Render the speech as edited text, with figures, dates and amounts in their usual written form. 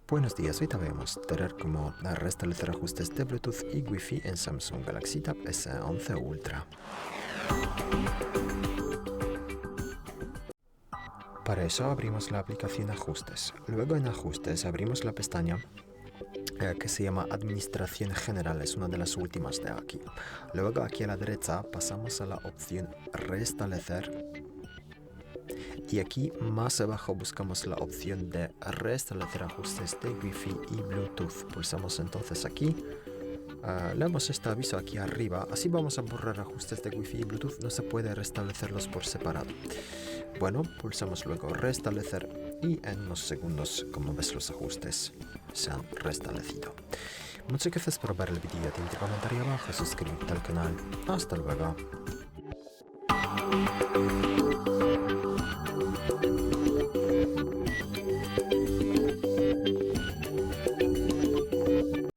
Buenos días, hoy te voy a mostrar cómo restablecer ajustes de Bluetooth y Wi-Fi en Samsung Galaxy Tab S11 Ultra. Para eso abrimos la aplicación Ajustes. Luego en Ajustes abrimos la pestaña que se llama Administración General, es una de las últimas de aquí. Luego aquí a la derecha pasamos a la opción Restablecer. Y aquí más abajo buscamos la opción de restablecer ajustes de Wi-Fi y Bluetooth. Pulsamos entonces aquí. Leemos este aviso aquí arriba. Así vamos a borrar ajustes de Wi-Fi y Bluetooth. No se puede restablecerlos por separado. Bueno, pulsamos luego restablecer y en unos segundos, como ves, los ajustes se han restablecido. Muchas gracias por ver el vídeo. Te invito a comentar abajo, suscríbete al canal. Hasta luego.